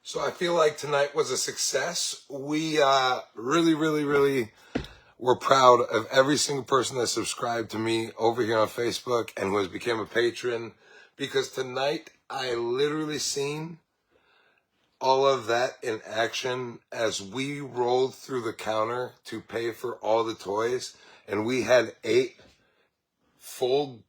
So I feel like tonight was a success. We really were proud of every single person that subscribed to me over here on Facebook and who has become a patron, because tonight I literally seen all of that in action as we rolled through the counter to pay for all the toys, and we had 8 full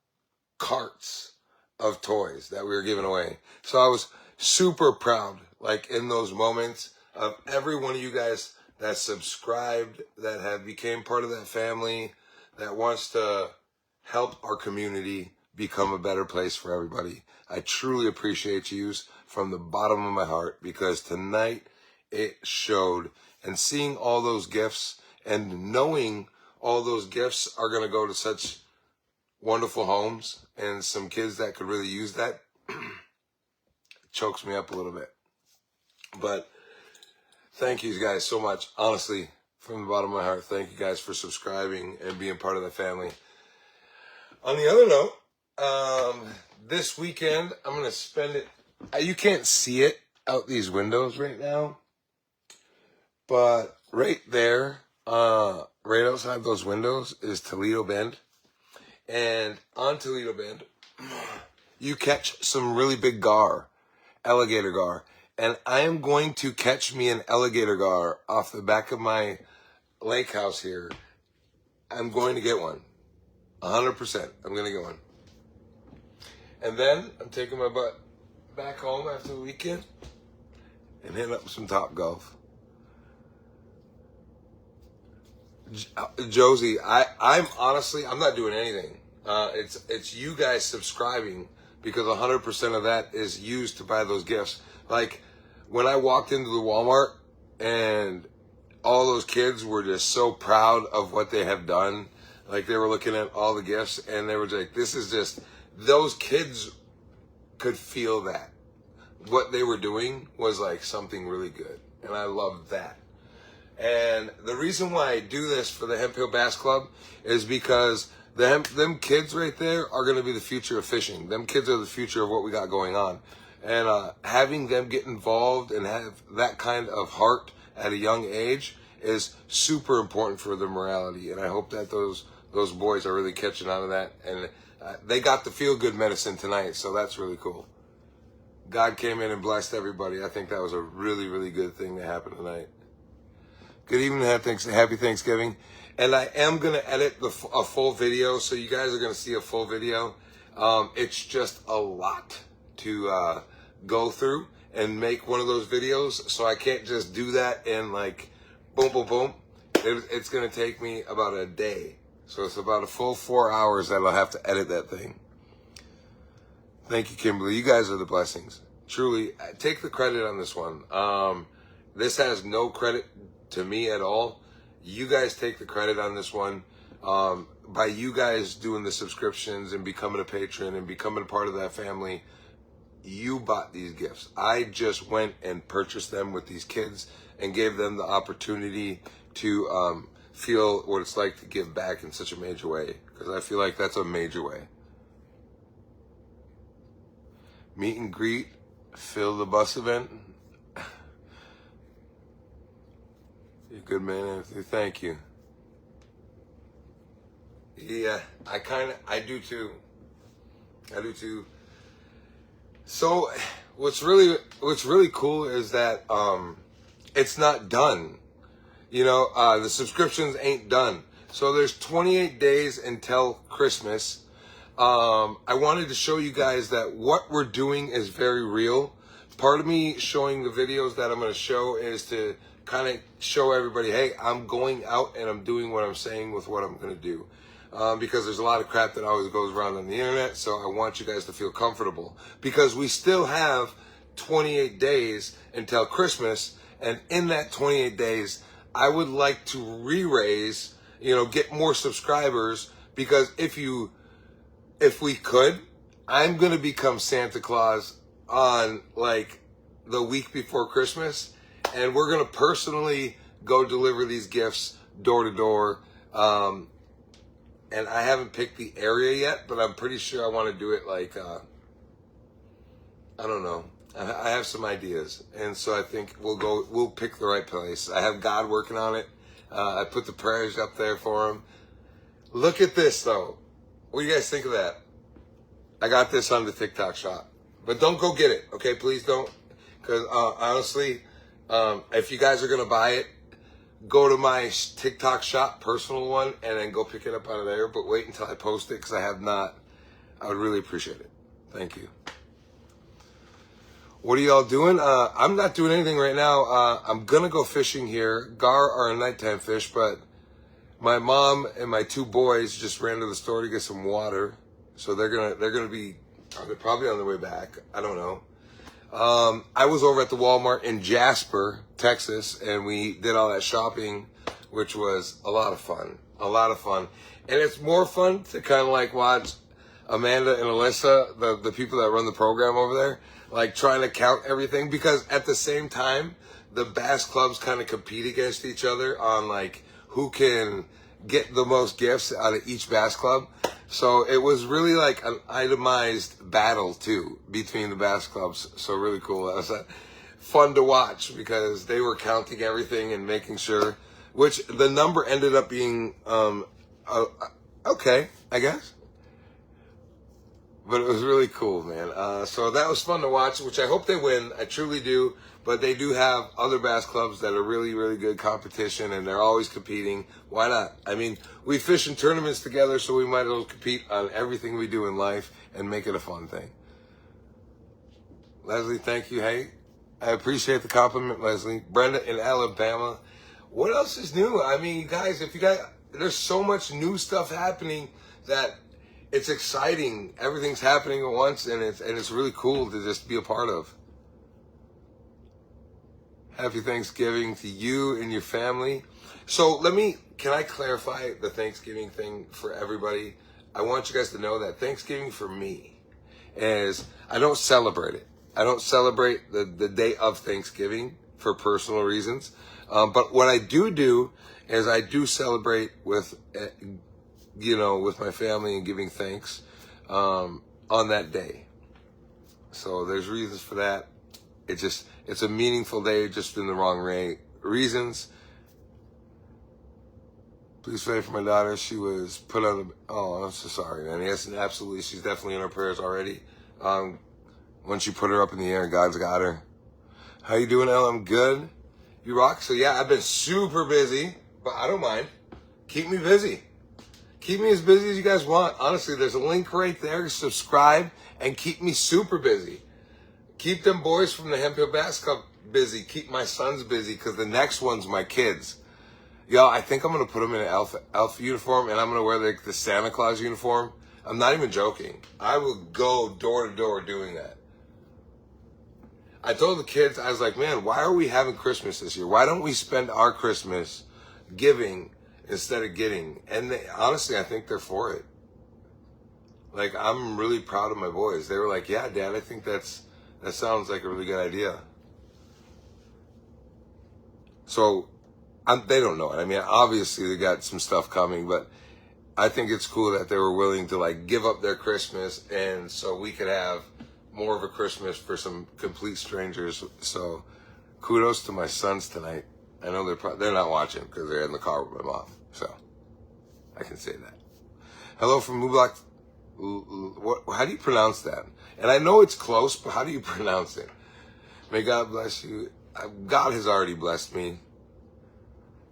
carts of toys that we were giving away. So I was super proud, like in those moments, of every one of you guys that subscribed, that have became part of that family, that wants to help our community become a better place for everybody. I truly appreciate yous from the bottom of my heart, because tonight it showed. And seeing all those gifts and knowing all those gifts are going to go to such wonderful homes and some kids that could really use that chokes me up a little bit. But thank you guys so much. Honestly, from the bottom of my heart, thank you guys for subscribing and being part of the family. On the other note, this weekend, I'm going to spend it. You can't see it out these windows right now, but right there, right outside those windows is Toledo Bend. And on Toledo Bend, you catch some really big gar, alligator gar. And I am going to catch me an alligator gar off the back of my lake house here. I'm going to get one. 100%. I'm going to get one. And then I'm taking my butt back home after the weekend and hitting up some Top Golf. Josie, I'm honestly, I'm not doing anything. It's you guys subscribing, because 100% of that is used to buy those gifts. Like when I walked into the Walmart and all those kids were just so proud of what they have done. Like they were looking at all the gifts and they were like, this is just, those kids could feel that what they were doing was like something really good. And I love that. And the reason why I do this for the Hemp Hill Bass Club is because them kids right there are going to be the future of fishing. Them kids are the future of what we got going on. And having them get involved and have that kind of heart at a young age is super important for their morality. And I hope that those boys are really catching on to that. And they got the feel-good medicine tonight, so that's really cool. God came in and blessed everybody. I think that was a really good thing that happened tonight. Good evening, happy Thanksgiving. And I am going to edit a full video, so you guys are going to see a full video. It's just a lot to go through and make one of those videos, so I can't just do that in like boom. It's going to take me about a day. So it's about a full 4 hours that I'll have to edit that thing. Thank you, Kimberly. You guys are the blessings. Truly, take the credit on this one. This has no credit to me at all. You guys take the credit on this one. By you guys doing the subscriptions and becoming a patron and becoming a part of that family, you bought these gifts. I just went and purchased them with these kids and gave them the opportunity to feel what it's like to give back in such a major way, because I feel like that's a major way. Meet and greet, fill the bus event. You're good, man, Anthony. Thank you. Yeah, I do too. So what's really cool is that it's not done. You know, the subscriptions ain't done. So there's 28 days until Christmas. I wanted to show you guys that what we're doing is very real. Part of me showing the videos that I'm going to show is to kind of show everybody, hey, I'm going out and I'm doing what I'm saying with what I'm going to do. Because there's a lot of crap that always goes around on the internet. So I want you guys to feel comfortable, because we still have 28 days until Christmas. And in that 28 days, I would like to re-raise, get more subscribers, because if we could, I'm going to become Santa Claus on like the week before Christmas. And we're going to personally go deliver these gifts door to door. And I haven't picked the area yet, but I'm pretty sure I want to do it like, I don't know, I have some ideas, and so I think we'll pick the right place. I have God working on it. I put the prayers up there for him. Look at this, though. What do you guys think of that? I got this on the TikTok shop. But don't go get it, okay? Please don't. Because honestly, if you guys are going to buy it, go to my TikTok shop, personal one, and then go pick it up out of there. But wait until I post it, because I have not. I would really appreciate it. Thank you. What are y'all doing? I'm not doing anything right now. I'm going to go fishing here. Gar are a nighttime fish, but my mom and my two boys just ran to the store to get some water. So they're gonna be probably on their way back. I don't know. I was over at the Walmart in Jasper, Texas, and we did all that shopping, which was a lot of fun. A lot of fun. And it's more fun to kind of like watch Amanda and Alyssa, the people that run the program over there, like trying to count everything, because at the same time, the bass clubs kind of compete against each other on like who can get the most gifts out of each bass club. So it was really like an itemized battle too between the bass clubs. So really cool. That was fun to watch because they were counting everything and making sure, which the number ended up being okay, I guess. But it was really cool, man. So that was fun to watch, which I hope they win. I truly do. But they do have other bass clubs that are really, really good competition, and they're always competing. Why not? I mean, we fish in tournaments together, so we might as well compete on everything we do in life and make it a fun thing. Leslie, thank you. Hey, I appreciate the compliment, Leslie. Brenda in Alabama. What else is new? I mean, guys, there's so much new stuff happening that it's exciting. Everything's happening at once, and it's really cool to just be a part of. Happy Thanksgiving to you and your family. So can I clarify the Thanksgiving thing for everybody? I want you guys to know that Thanksgiving for me is, I don't celebrate it. I don't celebrate the day of Thanksgiving for personal reasons. But what I do is I do celebrate with my family and giving thanks on that day. So there's reasons for that. It's a meaningful day, just in the wrong reasons. Please pray for my daughter. She was put on the, oh, I'm so sorry, man. Yes, absolutely. She's definitely in our prayers already. Once you put her up in the air, God's got her. How you doing, Elle? I'm good. You rock? So yeah, I've been super busy, but I don't mind. Keep me busy. Keep me as busy as you guys want. Honestly, there's a link right there. Subscribe and keep me super busy. Keep them boys from the Hemphill Bass Club busy. Keep my sons busy, because the next one's my kids. Yo, I think I'm going to put them in an elf uniform, and I'm going to wear the Santa Claus uniform. I'm not even joking. I will go door to door doing that. I told the kids, I was like, man, why are we having Christmas this year? Why don't we spend our Christmas giving instead of getting? And honestly, I think they're for it. Like, I'm really proud of my boys. They were like, yeah, Dad, I think that sounds like a really good idea. So they don't know it. I mean, obviously they got some stuff coming, but I think it's cool that they were willing to like give up their Christmas, and so we could have more of a Christmas for some complete strangers. So kudos to my sons tonight. I know they're not watching because they're in the car with my mom, so I can say that. Hello from Mublock. How do you pronounce that? And I know it's close, but how do you pronounce it? May God bless you. God has already blessed me.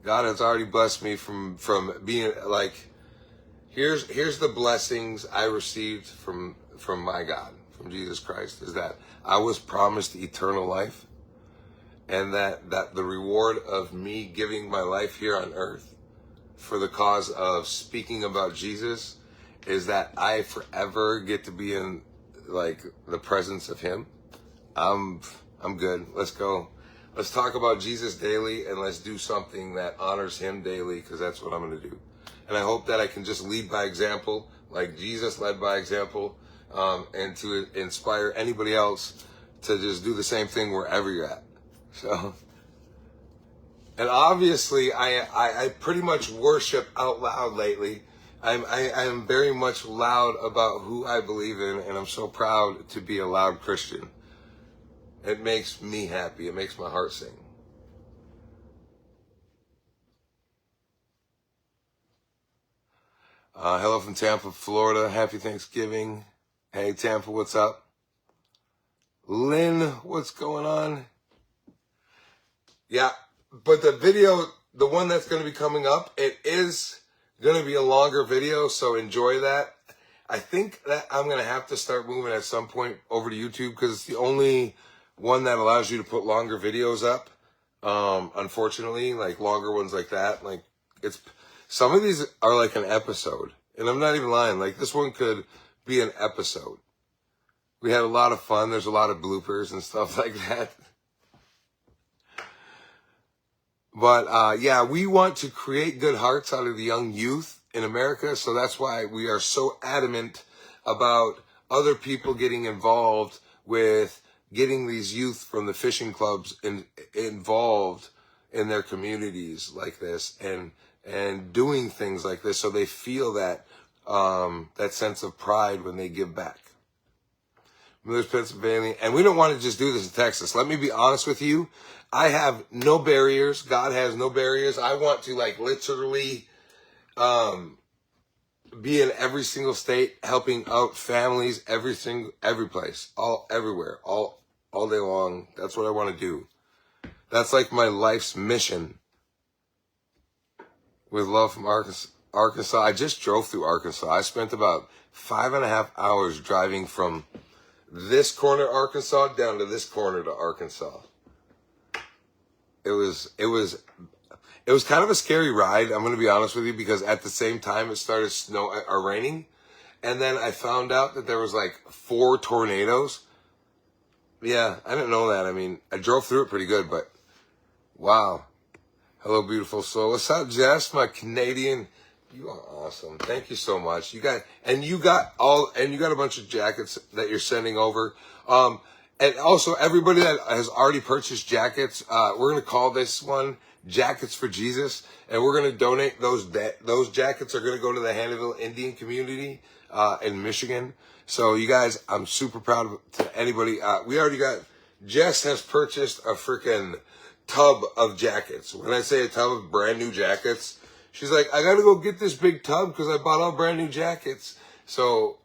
God has already blessed me from being like, here's the blessings I received from my God, from Jesus Christ, is that I was promised eternal life, and that the reward of me giving my life here on earth for the cause of speaking about Jesus is that I forever get to be in like the presence of him. I'm good. Let's go. Let's talk about Jesus daily, and let's do something that honors him daily, because that's what I'm going to do. And I hope that I can just lead by example, like Jesus led by example, and to inspire anybody else to just do the same thing wherever you're at. So, and obviously I pretty much worship out loud lately. I'm very much loud about who I believe in, and I'm so proud to be a loud Christian. It makes me happy. It makes my heart sing. Hello from Tampa, Florida. Happy Thanksgiving. Hey, Tampa, what's up? Lynn, what's going on? Yeah, but the video, the one that's going to be coming up, it is going to be a longer video, so enjoy that. I think that I'm going to have to start moving at some point over to YouTube because it's the only one that allows you to put longer videos up. Unfortunately, like longer ones like that, like it's, some of these are like an episode, and I'm not even lying. Like this one could be an episode. We had a lot of fun. There's a lot of bloopers and stuff like that. But yeah, we want to create good hearts out of the young youth in America. So that's why we are so adamant about other people getting involved with getting these youth from the fishing clubs involved in their communities like this and doing things like this so they feel that that sense of pride when they give back. There's Pennsylvania, and we don't want to just do this in Texas. Let me be honest with you. I have no barriers. God has no barriers. I want to like literally be in every single state, helping out families, every place, everywhere, all day long. That's what I want to do. That's like my life's mission. With love from Arkansas. I just drove through Arkansas. I spent about 5.5 hours driving from this corner Arkansas down to this corner to Arkansas. It was kind of a scary ride, I'm going to be honest with you, because at the same time it started raining, and then I found out that there was like 4 tornadoes. Yeah, I didn't know that. I mean, I drove through it pretty good, but wow. Hello, beautiful soul. What's up, Jess, my Canadian? You are awesome. Thank you so much. You got a bunch of jackets that you're sending over. And also everybody that has already purchased jackets, we're going to call this one Jackets for Jesus. And we're going to donate those jackets are going to go to the Hannibal Indian community, in Michigan. So you guys, I'm super proud of anybody. Jess has purchased a freaking tub of jackets. When I say a tub of brand new jackets, she's like, I got to go get this big tub because I bought all brand new jackets. So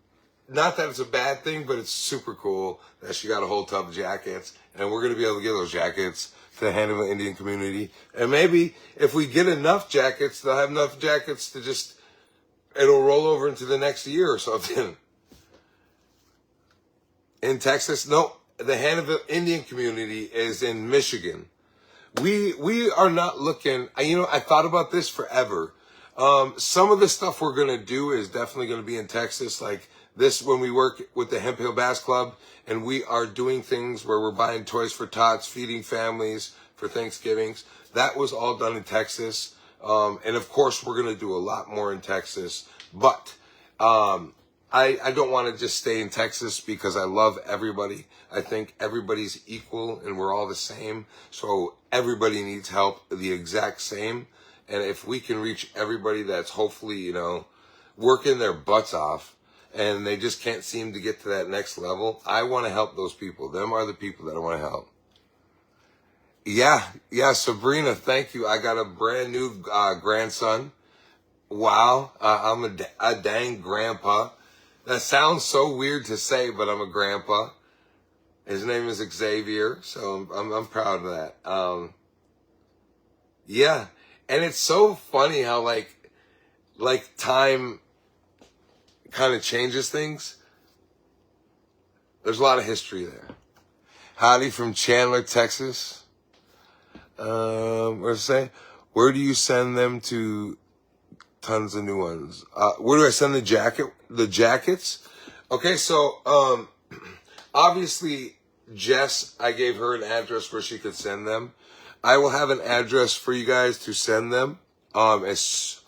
not that it's a bad thing, but it's super cool that she got a whole tub of jackets. And we're going to be able to give those jackets to the Hannibal Indian community. And maybe if we get enough jackets, they'll have enough jackets to it'll roll over into the next year or something. In Texas, no, the Hannibal Indian community is in Michigan. We are not looking, I thought about this forever. Some of the stuff we're going to do is definitely going to be in Texas, like this when we work with the Hemp Hill Bass Club, and we are doing things where we're buying toys for tots, feeding families for Thanksgivings. That was all done in Texas. And of course, we're going to do a lot more in Texas, but I don't want to just stay in Texas because I love everybody. I think everybody's equal and we're all the same. So everybody needs help the exact same. And if we can reach everybody that's hopefully, working their butts off and they just can't seem to get to that next level, I want to help those people. Them are the people that I want to help. Yeah, Sabrina, thank you. I got a brand new grandson. Wow, I'm a dang grandpa. That sounds so weird to say, but I'm a grandpa. His name is Xavier, so I'm proud of that. Yeah, and it's so funny how like time kind of changes things. There's a lot of history there. Howdy from Chandler, Texas. Where's it say? Where do you send them to? Tons of new ones. Where do I send the jackets? Okay, so obviously Jess, I gave her an address where she could send them. I will have an address for you guys to send them. I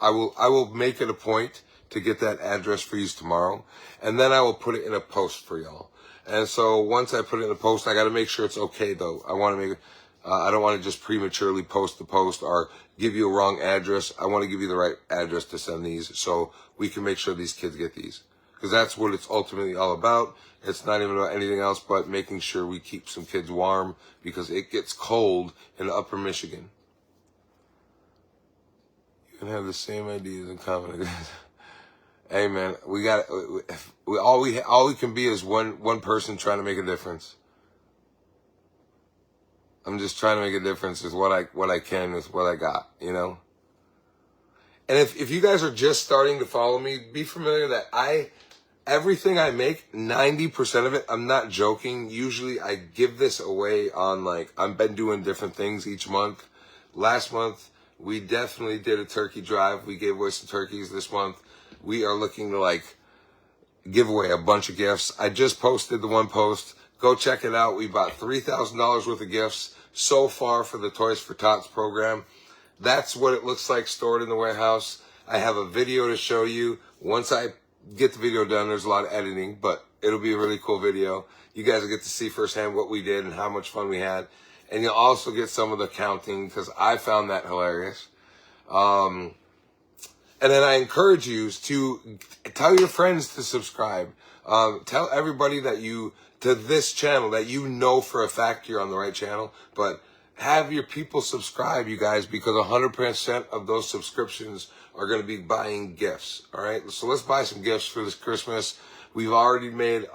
will make it a point to get that address for you tomorrow, and then I will put it in a post for y'all. And so once I put it in a post, I got to make sure it's okay though. I don't want to just prematurely post the post or give you a wrong address. I want to give you the right address to send these so we can make sure these kids get these. because that's what it's ultimately all about. It's not even about anything else but making sure we keep some kids warm, because it gets cold in upper Michigan. You can have the same ideas in common. Hey man, all we can be is one person trying to make a difference. I'm just trying to make a difference with what I can with what I got, you know? And if you guys are just starting to follow me, be familiar that everything I make, 90% of it, I'm not joking. Usually I give this away on, like, I've been doing different things each month. Last month, we definitely did a turkey drive. We gave away some turkeys. This month, we are looking to, like, give away a bunch of gifts. I just posted the one post. Go check it out. We bought $3,000 worth of gifts so far for the Toys for Tots program. That's what it looks like stored in the warehouse. I have a video to show you. Once I get the video done, there's a lot of editing, but it'll be a really cool video. You guys will get to see firsthand what we did and how much fun we had. And you'll also get some of the counting, because I found that hilarious. And then I encourage you to tell your friends to subscribe. Tell everybody to this channel that you know for a fact you're on the right channel. But have your people subscribe, you guys, because 100% of those subscriptions are going to be buying gifts. All right, so let's buy some gifts for this Christmas. We've already made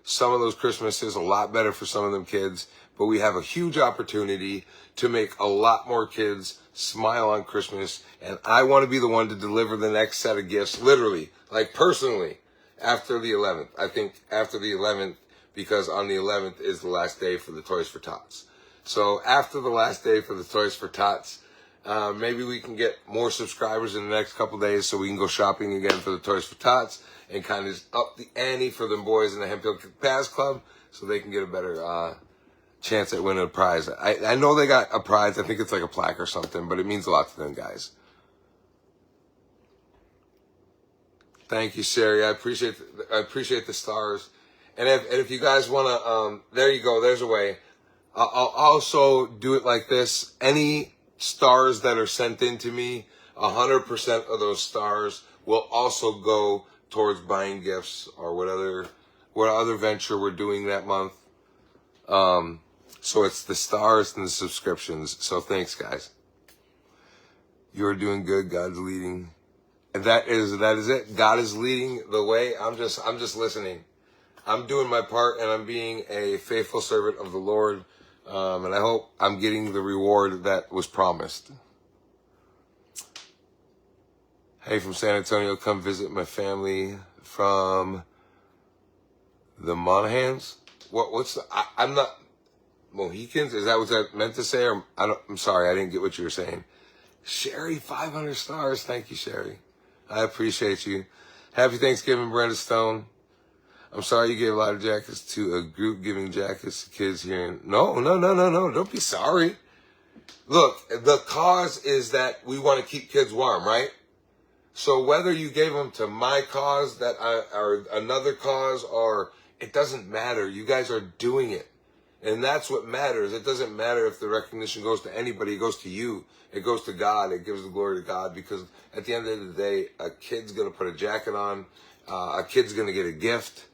some of those Christmases a lot better for some of them kids, but we have a huge opportunity to make a lot more kids smile on Christmas. And I want to be the one to deliver the next set of gifts, literally, like personally, after the 11th. I think after the 11th, because on the 11th is the last day for the Toys for Tots. So after the last day for the Toys for Tots, maybe we can get more subscribers in the next couple days so we can go shopping again for the Toys for Tots and kind of up the ante for them boys in the Hemphill Pass Club so they can get a better chance at winning a prize. I know they got a prize. I think it's like a plaque or something, but it means a lot to them guys. Thank you, Sherry. I appreciate the stars. And if you guys want to, there you go. There's a way. I'll also do it like this. Any stars that are sent in to me, 100% of those stars will also go towards buying gifts or what other venture we're doing that month. So it's the stars and the subscriptions. So thanks, guys. You're doing good. God's leading. And that is it. God is leading the way. I'm just listening. I'm doing my part, and I'm being a faithful servant of the Lord. And I hope I'm getting the reward that was promised. Hey, from San Antonio, come visit my family from the Monahans. I'm not Mohicans. Is that what that meant to say? Or I'm sorry, I didn't get what you were saying. Sherry, 500 stars. Thank you, Sherry. I appreciate you. Happy Thanksgiving, Brenda Stone. I'm sorry you gave a lot of jackets to a group giving jackets to kids here. No. Don't be sorry. Look, the cause is that we want to keep kids warm, right? So whether you gave them to my cause or another cause, or it doesn't matter. You guys are doing it. And that's what matters. It doesn't matter if the recognition goes to anybody. It goes to you. It goes to God. It gives the glory to God, because at the end of the day, a kid's going to put a jacket on. A kid's going to get a gift.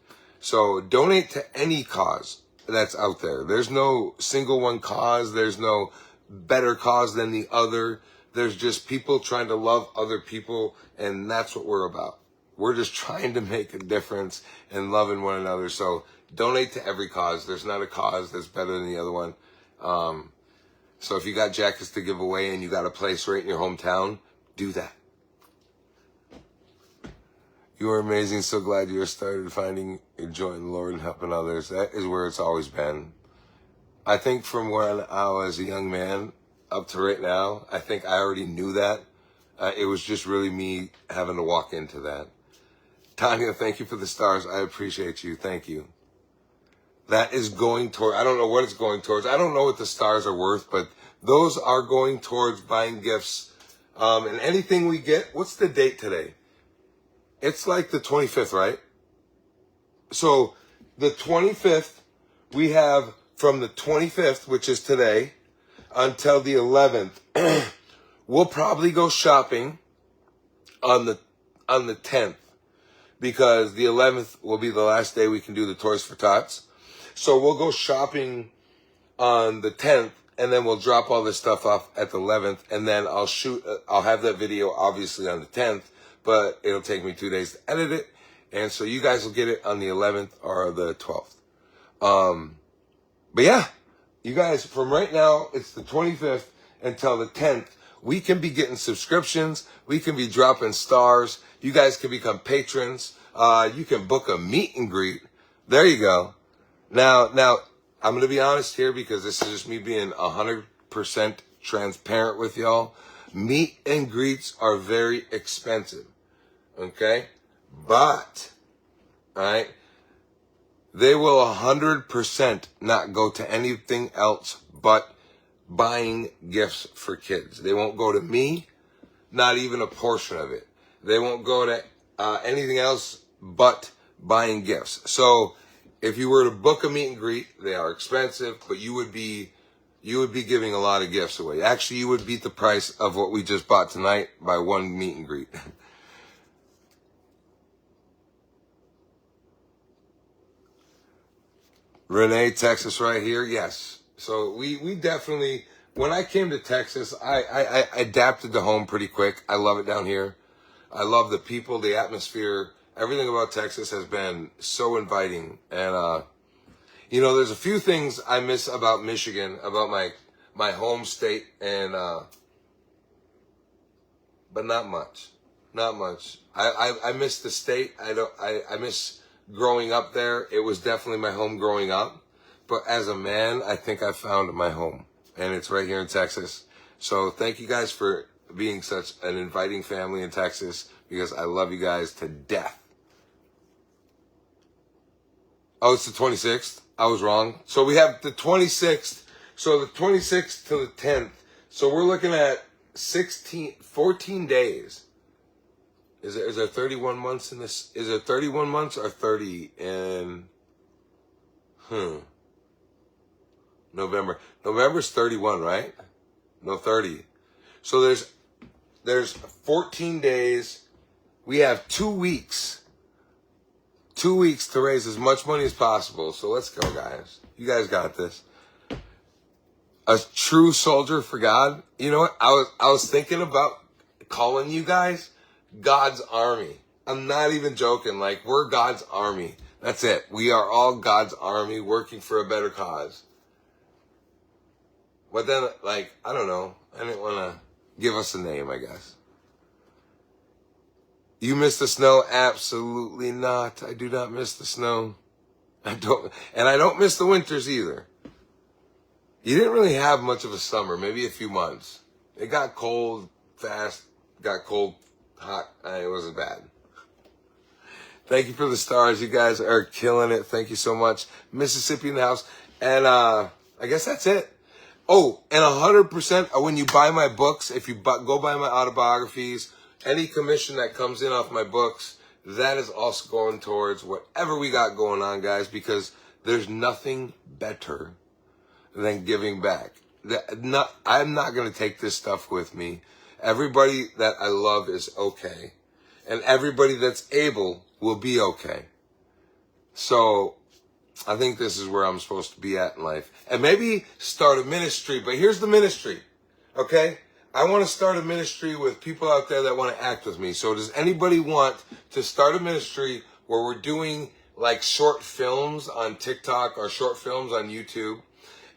So donate to any cause that's out there. There's no single one cause. There's no better cause than the other. There's just people trying to love other people, and that's what we're about. We're just trying to make a difference and loving one another. So donate to every cause. There's not a cause that's better than the other one. So if you got jackets to give away and you got a place right in your hometown, do that. You are amazing. So glad you started finding your joy in the Lord and helping others. That is where it's always been. I think from when I was a young man up to right now, I think I already knew that. It was just really me having to walk into that. Tanya, thank you for the stars. I appreciate you. Thank you. That is going toward, I don't know what it's going towards. I don't know what the stars are worth, but those are going towards buying gifts. And anything we get, what's the date today? It's like the 25th, right? So the 25th, we have from the 25th, which is today, until the 11th. We'll probably go shopping on the 10th. because the 11th will be the last day we can do the Toys for Tots. So we'll go shopping on the 10th, and then we'll drop all this stuff off at the 11th, and then I'll have that video obviously on the 10th, but it'll take me 2 days to edit it, and so you guys will get it on the 11th or the 12th. But yeah, you guys, from right now, it's the 25th until the 10th, we can be getting subscriptions, we can be dropping stars, you guys can become patrons, you can book a meet and greet. There you go. Now, I'm going to be honest here because this is just me being 100% transparent with y'all. Meet and greets are very expensive. Okay? But, alright, they will 100% not go to anything else but buying gifts for kids. They won't go to me, not even a portion of it. They won't go to anything else but buying gifts. So, if you were to book a meet and greet, they are expensive, but you would be giving a lot of gifts away. Actually, you would beat the price of what we just bought tonight by one meet and greet. Renee, Texas right here. Yes. So we definitely, when I came to Texas, I adapted to home pretty quick. I love it down here. I love the people, the atmosphere. Everything about Texas has been so inviting. And, you know, there's a few things I miss about Michigan, about my home state, and, but not much. Not much. I miss the state. I miss growing up there. It was definitely my home growing up. But as a man, I think I found my home. And it's right here in Texas. So thank you guys for being such an inviting family in Texas, because I love you guys to death. Oh, it's the 26th. I was wrong. So we have the 26th. So the 26th to the 10th. So we're looking at 14 days. Is there 31 months in this? Is it 31 months or 30 in November? November's 31, right? No, 30. So there's 14 days. We have 2 weeks. 2 weeks to raise as much money as possible. So let's go, guys. You guys got this. A true soldier for God. You know what? I was thinking about calling you guys God's army. I'm not even joking. Like, we're God's army. That's it. We are all God's army working for a better cause. But then, like, I don't know. I didn't want to give us a name, I guess. You miss the snow? Absolutely not. I do not miss the snow. I don't miss the winters either. You didn't really have much of a summer, maybe a few months. It got cold fast, got cold hot. It wasn't bad. Thank you for the stars. You guys are killing it. Thank you so much. Mississippi in the house. And I guess that's it. Oh, and 100% when you buy my books, if you go buy my autobiographies, any commission that comes in off my books, that is also going towards whatever we got going on, guys, because there's nothing better than giving back. I'm not going to take this stuff with me. Everybody that I love is okay. And everybody that's able will be okay. So I think this is where I'm supposed to be at in life. And maybe start a ministry. But here's the ministry, okay? I want to start a ministry with people out there that want to act with me. So does anybody want to start a ministry where we're doing like short films on TikTok or short films on YouTube?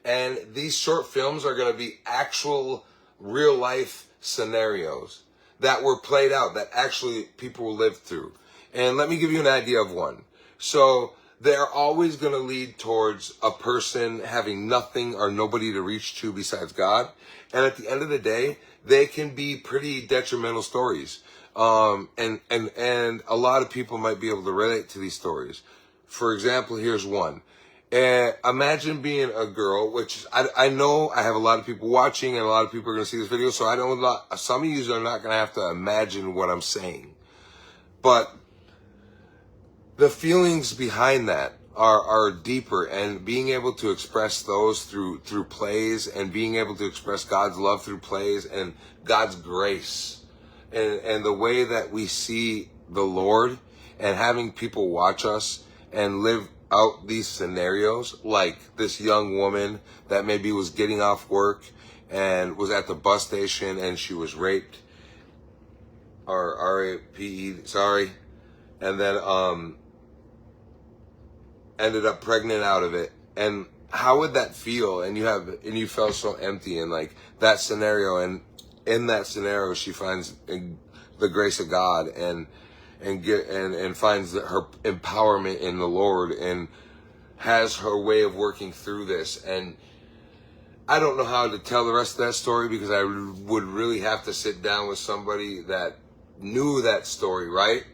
And these short films are going to be actual real life scenarios that were played out, that actually people will live through. And let me give you an idea of one. So they're always going to lead towards a person having nothing or nobody to reach to besides God. And at the end of the day, they can be pretty detrimental stories. And a lot of people might be able to relate to these stories. For example, here's one. Imagine being a girl, which I know I have a lot of people watching and a lot of people are going to see this video. So some of you are not going to have to imagine what I'm saying. But the feelings behind that are deeper, and being able to express those through plays, and being able to express God's love through plays and God's grace and the way that we see the Lord and having people watch us and live out these scenarios, like this young woman that maybe was getting off work and was at the bus station and she was raped, or R-A-P-E, sorry, and then ended up pregnant out of it. And how would that feel? And you felt so empty in like that scenario. And in that scenario, she finds the grace of God and finds her empowerment in the Lord and has her way of working through this. And I don't know how to tell the rest of that story, because I would really have to sit down with somebody that knew that story, right?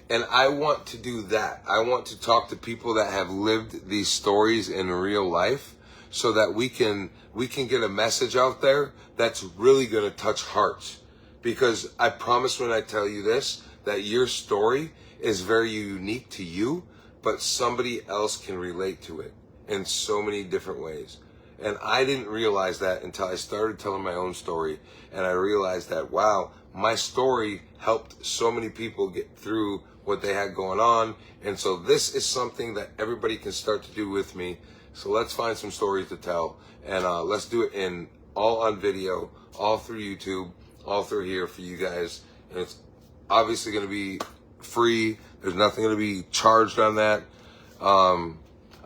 And I want to do that. I want to talk to people that have lived these stories in real life, so that we can get a message out there that's really going to touch hearts. Because I promise when I tell you this, that your story is very unique to you, but somebody else can relate to it in so many different ways. And I didn't realize that until I started telling my own story. And I realized that, wow, my story helped so many people get through what they had going on. And so this is something that everybody can start to do with me. So let's find some stories to tell. And let's do it all on video, all through YouTube, all through here for you guys. And it's obviously going to be free. There's nothing going to be charged on that.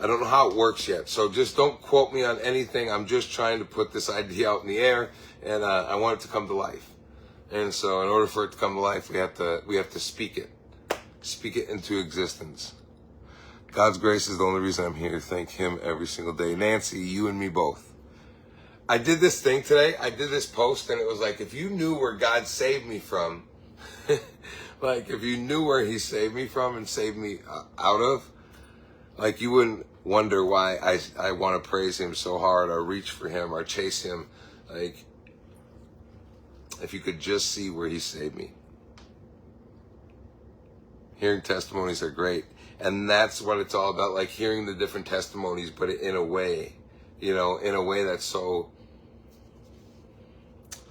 I don't know how it works yet, so just don't quote me on anything. I'm just trying to put this idea out in the air, and I want it to come to life. And so in order for it to come to life, we have to speak it into existence. God's grace is the only reason I'm here. Thank Him every single day. Nancy, you and me both. I did this thing today. I did this post, and it was like, if you knew where God saved me from, like if you knew where He saved me from and saved me out of, like you wouldn't wonder why I want to praise Him so hard, or reach for Him, or chase Him. Like, if you could just see where He saved me. Hearing testimonies are great. And that's what it's all about, like hearing the different testimonies, but in a way, in a way that's so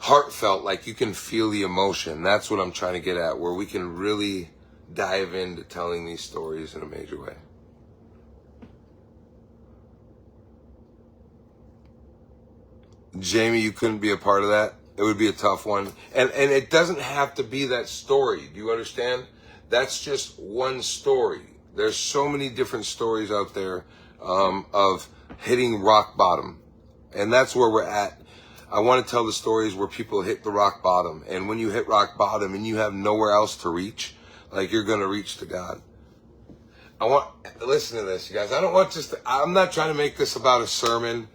heartfelt, like you can feel the emotion. That's what I'm trying to get at, where we can really dive into telling these stories in a major way. Jamie, you couldn't be a part of that. It would be a tough one. And it doesn't have to be that story. Do you understand? That's just one story. There's so many different stories out there of hitting rock bottom. And that's where we're at. I want to tell the stories where people hit the rock bottom. And when you hit rock bottom and you have nowhere else to reach, like you're going to reach to God. Listen to this, you guys. I'm not trying to make this about a sermon,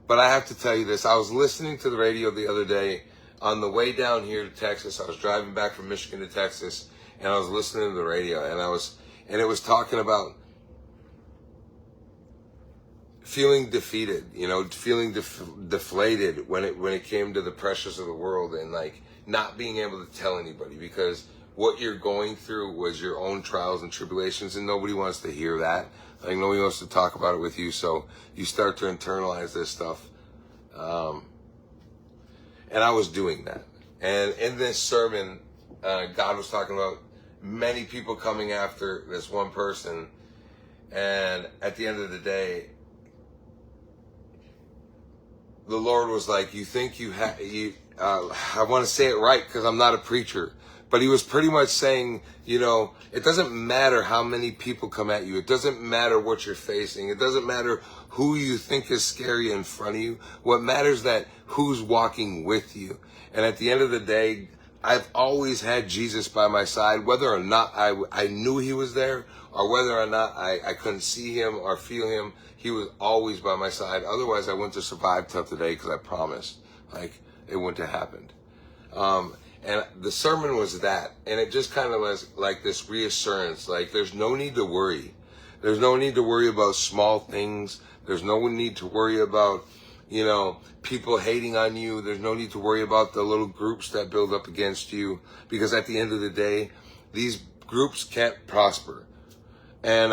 but I have to tell you this. I was listening to the radio the other day on the way down here to Texas. I was driving back from Michigan to Texas, and I was listening to the radio, and it was talking about feeling defeated, feeling deflated when it came to the pressures of the world, and like not being able to tell anybody, because what you're going through was your own trials and tribulations, and nobody wants to hear that. Like nobody wants to talk about it with you, so you start to internalize this stuff. And I was doing that. And in this sermon, God was talking about many people coming after this one person. And at the end of the day, the Lord was like, you think I want to say it right because I'm not a preacher. But He was pretty much saying, it doesn't matter how many people come at you. It doesn't matter what you're facing. It doesn't matter who you think is scary in front of you. What matters is that who's walking with you. And at the end of the day, I've always had Jesus by my side, whether or not I knew He was there, or whether or not I couldn't see Him or feel Him. He was always by my side. Otherwise, I wouldn't have survived till today, because I promised, it wouldn't have happened. And the sermon was that, and it just kind of was like this reassurance, like there's no need to worry. There's no need to worry about small things. There's no need to worry about, people hating on you. There's no need to worry about the little groups that build up against you, because at the end of the day, these groups can't prosper. And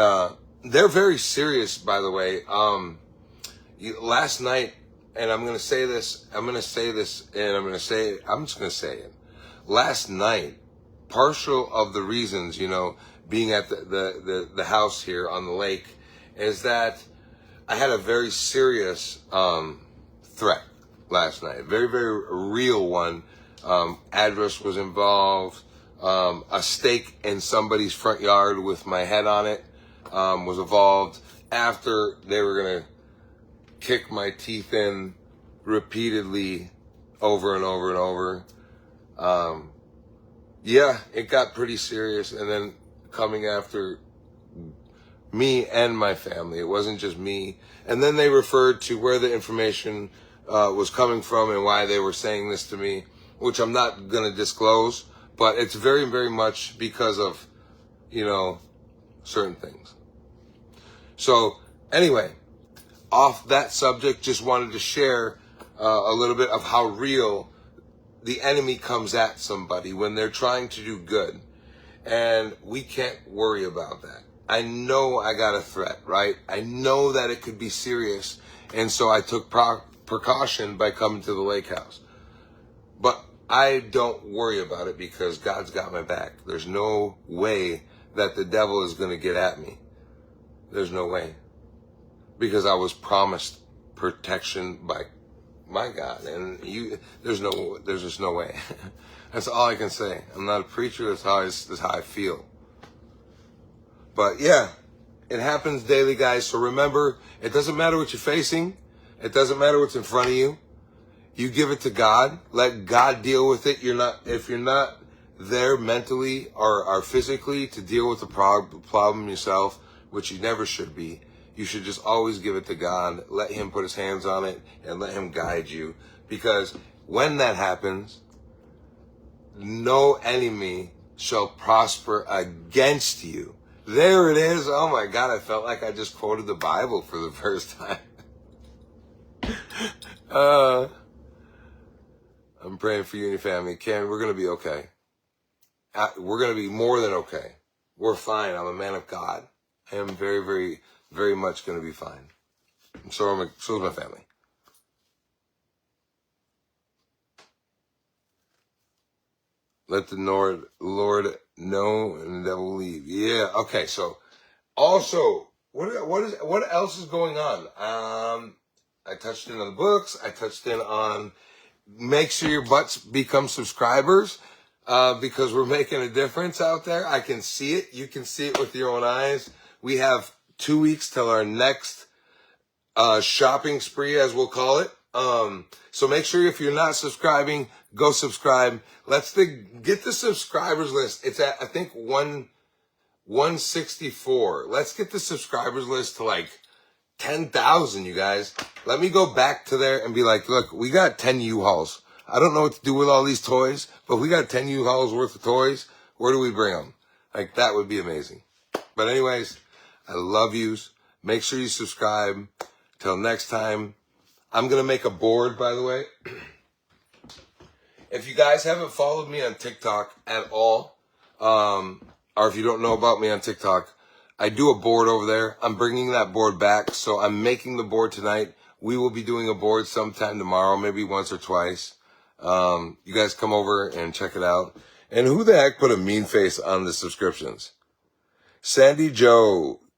they're very serious, by the way. Last night, and I'm just going to say it. Last night, partial of the reasons, being at the house here on the lake is that I had a very serious threat last night. Very, very real one. Address was involved. A stake in somebody's front yard with my head on it was involved. After they were going to kick my teeth in repeatedly over and over and over. Yeah, it got pretty serious. And then coming after me and my family. It wasn't just me. And then they referred to where the information was coming from and why they were saying this to me, which I'm not going to disclose, but it's very, very much because of, certain things. So anyway, off that subject, just wanted to share a little bit of how real the enemy comes at somebody when they're trying to do good. And we can't worry about that. I know I got a threat, right? I know that it could be serious. And so I took precaution by coming to the lake house. But I don't worry about it because God's got my back. There's no way that the devil is going to get at me. There's no way. Because I was promised protection by my God. And there's just no way. That's all I can say. I'm not a preacher. That's how I feel. But yeah, it happens daily, guys. So remember, it doesn't matter what you're facing. It doesn't matter what's in front of you. You give it to God. Let God deal with it. If you're not there mentally or physically to deal with the problem yourself, which you never should be, you should just always give it to God. Let him put his hands on it and let him guide you. Because when that happens, no enemy shall prosper against you. There it is. Oh my God, I felt like I just quoted the Bible for the first time. I'm praying for you and your family. Ken, we're going to be okay. We're going to be more than okay. We're fine. I'm a man of God. I am very, very, very much going to be fine. So is my family. Let the Lord know and the devil will leave. Yeah. Okay. So also, what else is going on? I touched in on the books. I touched in on make sure your butts become subscribers, because we're making a difference out there. I can see it. You can see it with your own eyes. We have 2 weeks till our next, shopping spree, as we'll call it. So make sure if you're not subscribing, go subscribe. Let's get the subscribers list. It's at, I think, 164. Let's get the subscribers list to like 10,000, you guys. Let me go back to there and be like, look, we got 10 U-Hauls. I don't know what to do with all these toys, but we got 10 U-Hauls worth of toys. Where do we bring them? Like, that would be amazing. But anyways, I love yous. Make sure you subscribe. Till next time. I'm going to make a board, by the way. If you guys haven't followed me on TikTok at all, or if you don't know about me on TikTok, I do a board over there. I'm bringing that board back, so I'm making the board tonight. We will be doing a board sometime tomorrow, maybe once or twice. You guys come over and check it out. And who the heck put a mean face on the subscriptions? Sandy Joe.